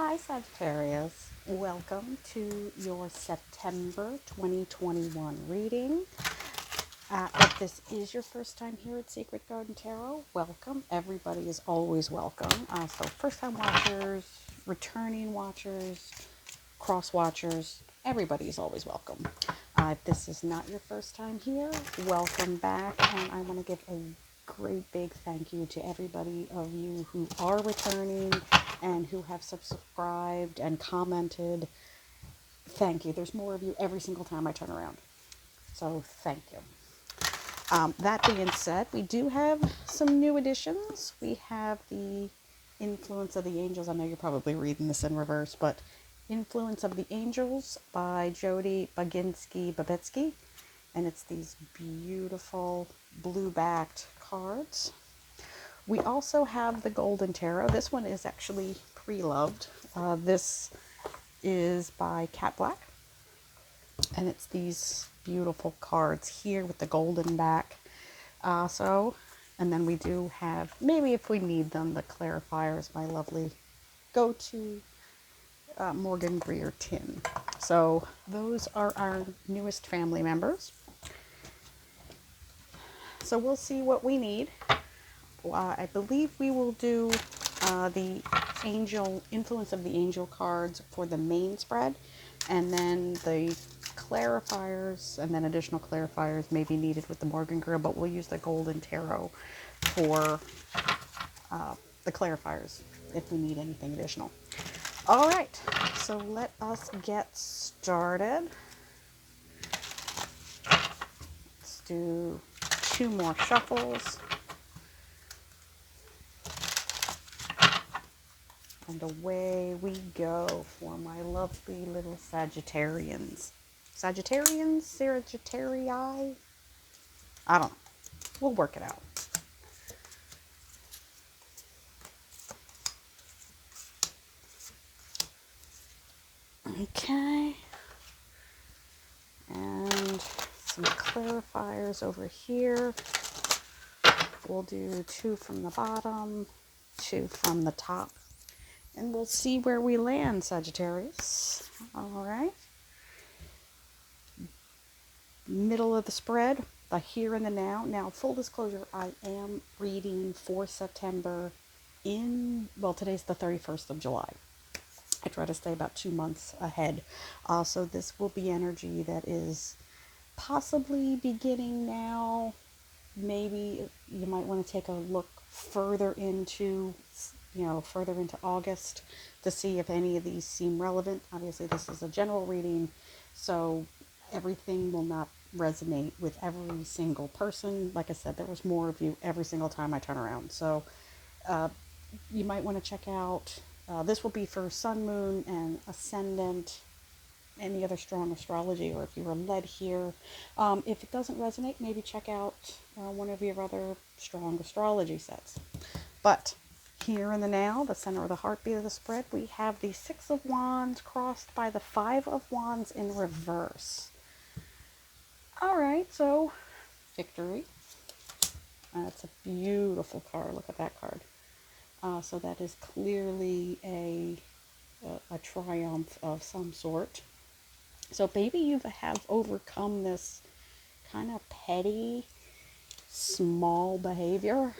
Hi, Sagittarius. Welcome to your September 2021 reading. If this is your first time here at Sacred Garden Tarot, welcome. Everybody is always welcome. So first-time watchers, returning watchers, cross-watchers, everybody is always welcome. If this is not your first time here, welcome back. And I want to give a great big thank you to everybody of you who are returning and who have subscribed and commented. Thank you. There's more of you every single time I turn around. So thank you. That being said, we do have some new additions. We have the Influence of the Angels. I know you're probably reading this in reverse, but Influence of the Angels by Jody Babetsky. And it's these beautiful blue-backed cards. We also have the Golden Tarot. This one is actually pre-loved. This is by Cat Black. And it's these beautiful cards here with the golden back. And then we do have, maybe if we need them, the clarifiers, my lovely go-to Morgan Greer tin. So those are our newest family members. So we'll see what we need. I believe we will do the Influence of the Angel cards for the main spread, and then the clarifiers, and then additional clarifiers may be needed with the Morgan Greer, but we'll use the Golden Tarot for the clarifiers if we need anything additional. All right, so let us get started. Let's do 2 more shuffles. And away we go for my lovely little Sagittarians. Sagittarii? I don't know. We'll work it out. Okay. And some clarifiers over here. We'll do 2 from the bottom, 2 from the top. And we'll see where we land, Sagittarius. All right. Middle of the spread, the here and the now. Now, full disclosure, I am reading for September today's the 31st of July. I try to stay about 2 months ahead. So this will be energy that is possibly beginning now. Maybe you might want to take a look further into August to see if any of these seem relevant. Obviously, this is a general reading, so everything will not resonate with every single person. Like I said, there was more of you every single time I turn around. So you might want to check out, this will be for Sun, Moon, and Ascendant, any other strong astrology, or if you were led here. If it doesn't resonate, maybe check out one of your other strong astrology sets. But here in the now, the center of the heartbeat of the spread, we have the 6 of Wands crossed by the 5 of Wands in reverse. All right, so victory. That's a beautiful card. Look at that card. So that is clearly a triumph of some sort. So maybe you have overcome this kind of petty, small behavior.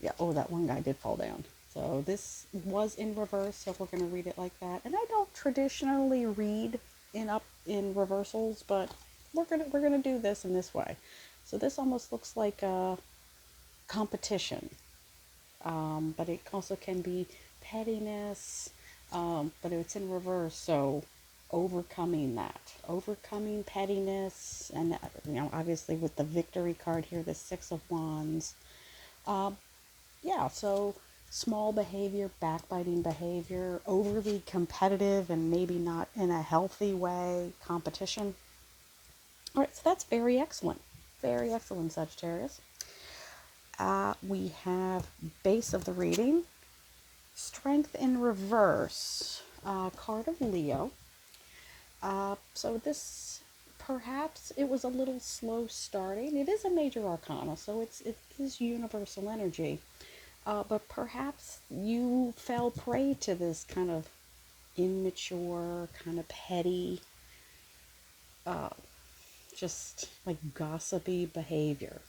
Yeah, that one guy did fall down. So this was in reverse, so we're going to read it like that. And I don't traditionally read in reversals, but we're gonna do this in this way. So this almost looks like a competition, but it also can be pettiness, but it's in reverse. So overcoming pettiness, and obviously with the victory card here, the 6 of Wands. So small behavior, backbiting behavior, overly competitive and maybe not in a healthy way, competition. All right, so that's very excellent. Very excellent, Sagittarius. We have base of the reading, Strength in Reverse, card of Leo. So this, perhaps it was a little slow starting. It is a major arcana, so it is universal energy. but perhaps you fell prey to this kind of immature, kind of petty, uh, just like gossipy behavior.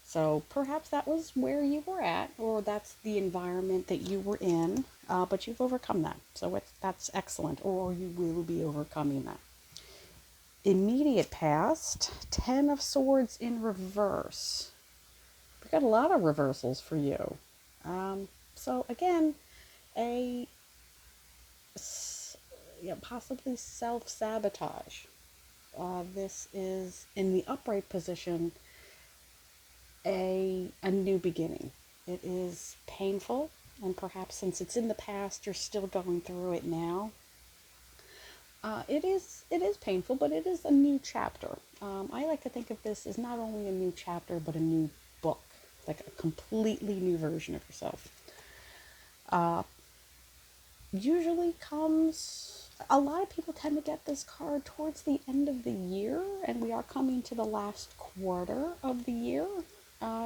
So perhaps that was where you were at, or that's the environment that you were in, but you've overcome that. So that's excellent, or you will be overcoming that. Immediate past, Ten of Swords in reverse. We've got a lot of reversals for you. So again, a possibly self-sabotage. This is in the upright position, a new beginning. It is painful, and perhaps since it's in the past, you're still going through it now. It is painful, but it is a new chapter. I like to think of this as not only a new chapter, but a new book, like a completely new version of yourself. Usually comes, a lot of people tend to get this card towards the end of the year, and we are coming to the last quarter of the year.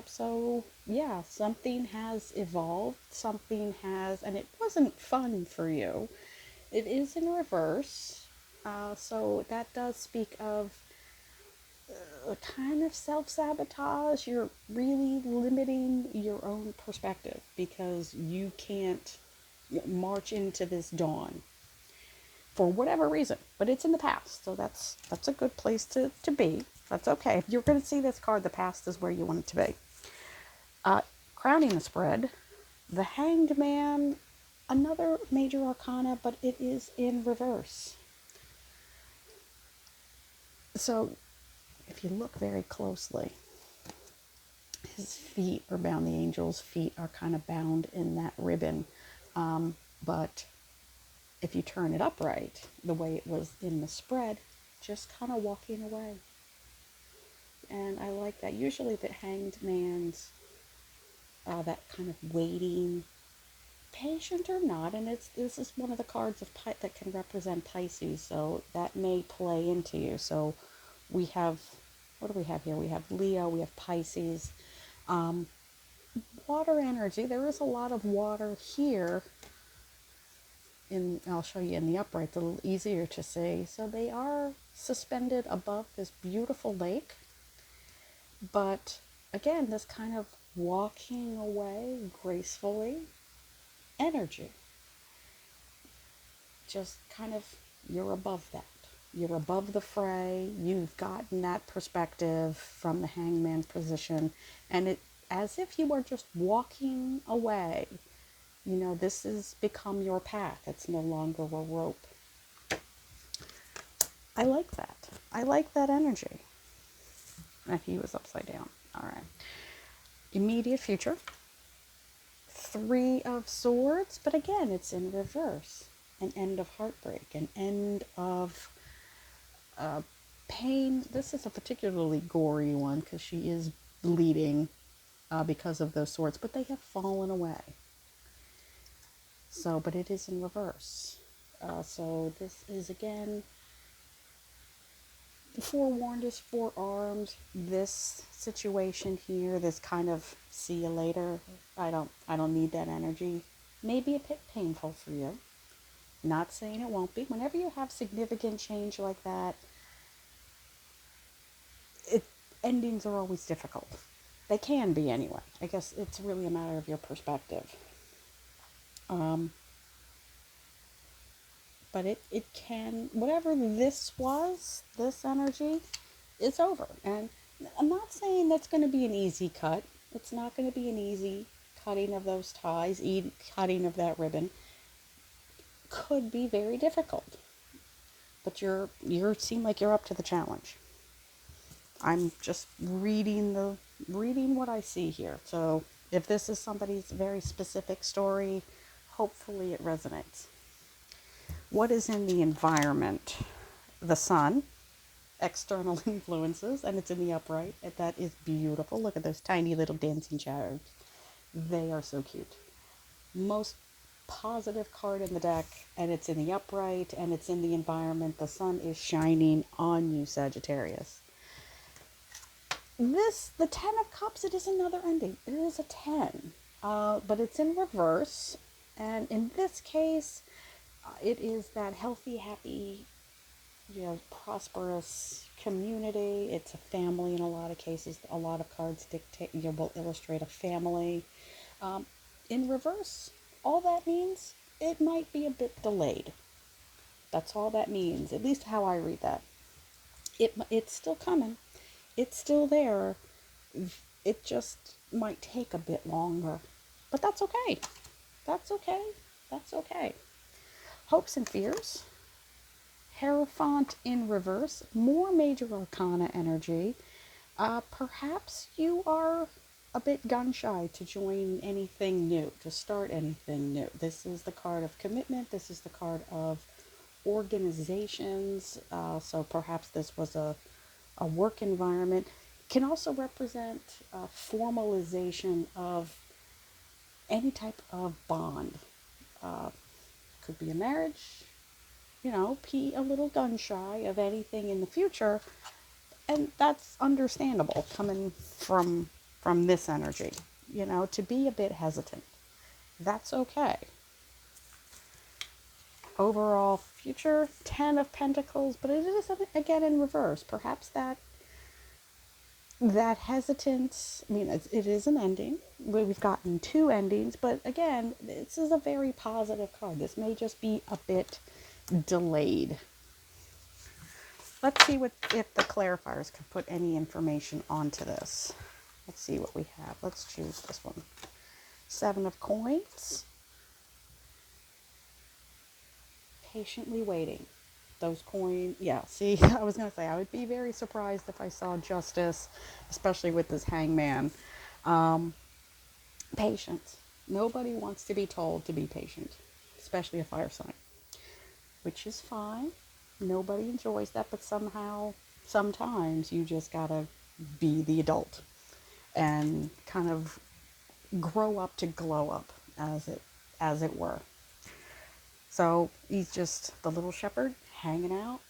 So yeah, something has evolved, something has, and it wasn't fun for you. It is in reverse. So that does speak of a kind of self-sabotage. You're really limiting your own perspective because you can't march into this dawn for whatever reason, but it's in the past, so that's a good place to be. That's okay. If you're going to see this card, the past is where you want it to be. Crowning the spread, the Hanged Man, another major arcana, but it is in reverse. So if you look very closely, his feet are bound, the angel's feet are kind of bound in that ribbon. But if you turn it upright, the way it was in the spread, just kind of walking away. And I like that. Usually the Hanged Man's that kind of waiting, patient or not, and this is one of the cards of that can represent Pisces, so that may play into you. So we have, what do we have here? We have Leo, we have Pisces, water energy. There is a lot of water here. I'll show you in the upright, it's a little easier to see. So they are suspended above this beautiful lake, but again, this kind of walking away gracefully energy. Just kind of, you're above that. You're above the fray. You've gotten that perspective from the hangman position, and it as if you were just walking away. You know, this has become your path. It's no longer a rope. I like that. I like that energy. And he was upside down. All right. Immediate future. Three of Swords, but again, it's in reverse. An end of heartbreak, an end of pain. This is a particularly gory one because she is bleeding because of those swords, but they have fallen away. So, but it is in reverse. So this is again, forewarned is forearmed. This situation here, this kind of see you later. I don't need that energy. Maybe a bit painful for you. Not saying it won't be. Whenever you have significant change like that, endings are always difficult. They can be anyway. I guess it's really a matter of your perspective. But it can, whatever this was, this energy, it's over. And I'm not saying that's going to be an easy cut. It's not going to be an easy cutting of those ties, cutting of that ribbon. Could be very difficult. But you seem like you're up to the challenge. I'm just reading what I see here. So if this is somebody's very specific story, hopefully it resonates. What is in the environment? The sun, external influences, and it's in the upright. That is beautiful. Look at those tiny little dancing shadows. They are so cute. Most positive card in the deck, and it's in the upright, and it's in the environment. The sun is shining on you, Sagittarius. The Ten of Cups, it is another ending. It is a 10. but it's in reverse. And in this case, it is that healthy, happy, prosperous community. It's a family in a lot of cases. A lot of cards dictate, will illustrate a family. Um, in reverse, all that means it might be a bit delayed. That's all that means, at least how I read that. It's still coming. It's still there. It just might take a bit longer. But that's okay. That's okay. That's okay. Hopes and fears. Hierophant in reverse. More major arcana energy. Perhaps you are a bit gun shy to join anything new, to start anything new. This is the card of commitment. This is the card of organizations. So perhaps this was a work environment. Can also represent formalization of any type of bond. Could be a marriage, be a little gun shy of anything in the future. And that's understandable coming from this energy, to be a bit hesitant. That's okay. Overall future, 10 of Pentacles, but it is again in reverse. Perhaps that hesitance, it is an ending. We've gotten two endings, but again, this is a very positive card. This may just be a bit delayed. Let's see if the clarifiers can put any information onto this. Let's see what we have. Let's choose this one. 7 of Coins. Patiently waiting. Those coins, yeah, see, I was going to say, I would be very surprised if I saw Justice, especially with this Hangman. Patience. Nobody wants to be told to be patient, especially a fire sign, which is fine. Nobody enjoys that, but sometimes you just gotta be the adult and kind of grow up to glow up, as it were. So he's just the little shepherd hanging out.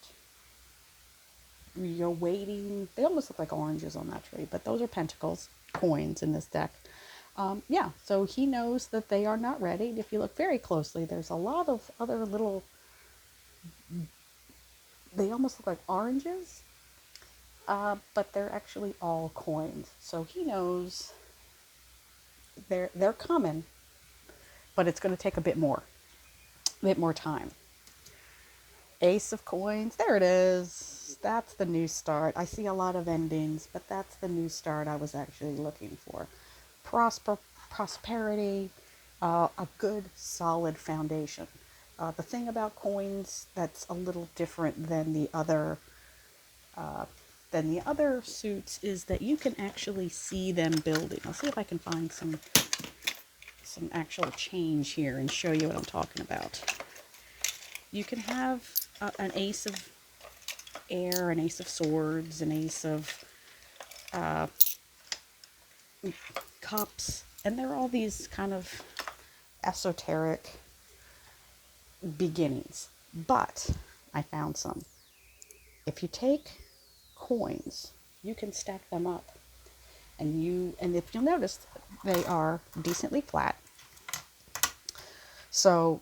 You're waiting. They almost look like oranges on that tree, but those are pentacles, coins in this deck. So he knows that they are not ready. And if you look very closely, there's a lot of other little, they almost look like oranges, but they're actually all coins. So he knows they're coming, but it's going to take a bit more time. Ace of Coins, there it is. That's the new start. I see a lot of endings, but that's the new start I was actually looking for. Prosperity, a good solid foundation. The thing about coins that's a little different than the other suits is that you can actually see them building. I'll see if I can find some actual change here and show you what I'm talking about. You can have an ace of air, an ace of swords, an ace of cups, and they're all these kind of esoteric beginnings. But I found some. If you take coins, you can stack them up, and if you'll notice, they are decently flat. So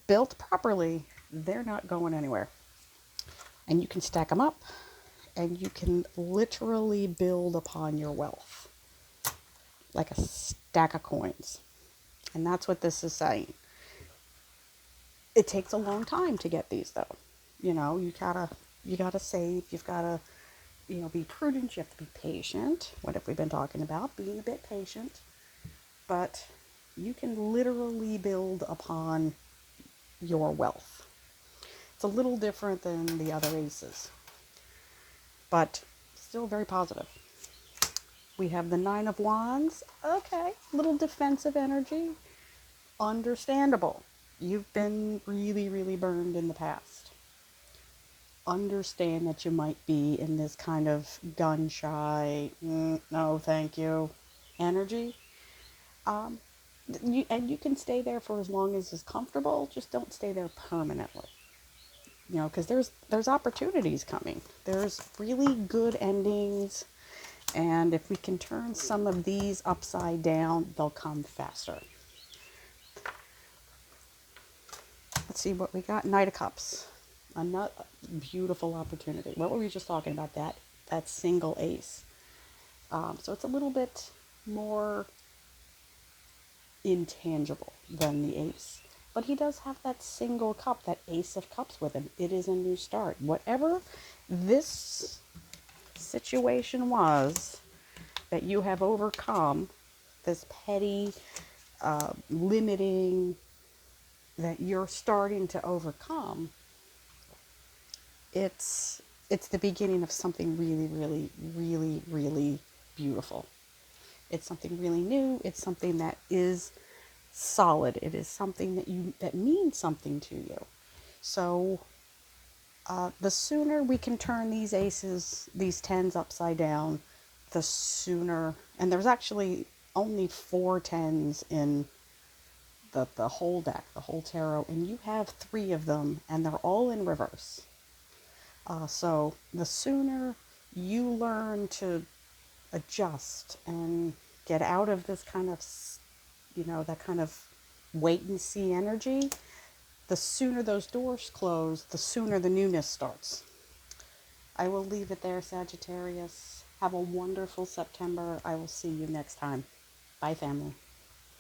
built properly, they're not going anywhere. And you can stack them up, and you can literally build upon your wealth like a stack of coins. And that's what this is saying. It takes a long time to get these, though. You gotta save. You've gotta, be prudent. You have to be patient. What have we been talking about? Being a bit patient. But you can literally build upon your wealth. It's a little different than the other aces, but still very positive. We have the 9 of Wands. Okay, little defensive energy. Understandable. You've been really, really burned in the past. Understand that you might be in this kind of gun shy, no thank you energy. You can stay there for as long as is comfortable. Just don't stay there permanently. Because there's opportunities coming. There's really good endings, And if we can turn some of these upside down, they'll come faster. Let's see what we got. Knight of Cups. Another beautiful opportunity. What were we just talking about? That single ace. So it's a little bit more intangible than the ace. But he does have that single cup, that ace of cups with him. It is a new start. Whatever this situation was that you have overcome, this petty, limiting that you're starting to overcome, it's the beginning of something really, really, really, really beautiful. It's something really new. It's something that is solid. It is something that means something to you. So the sooner we can turn these aces, these tens upside down, the sooner. And there's actually only 4 tens in the whole deck, the whole tarot, and you have 3 of them, and they're all in reverse. So the sooner you learn to adjust and get out of this kind of, that kind of wait and see energy, the sooner those doors close, the sooner the newness starts. I will leave it there, Sagittarius. Have a wonderful September. I will see you next time. Bye, family.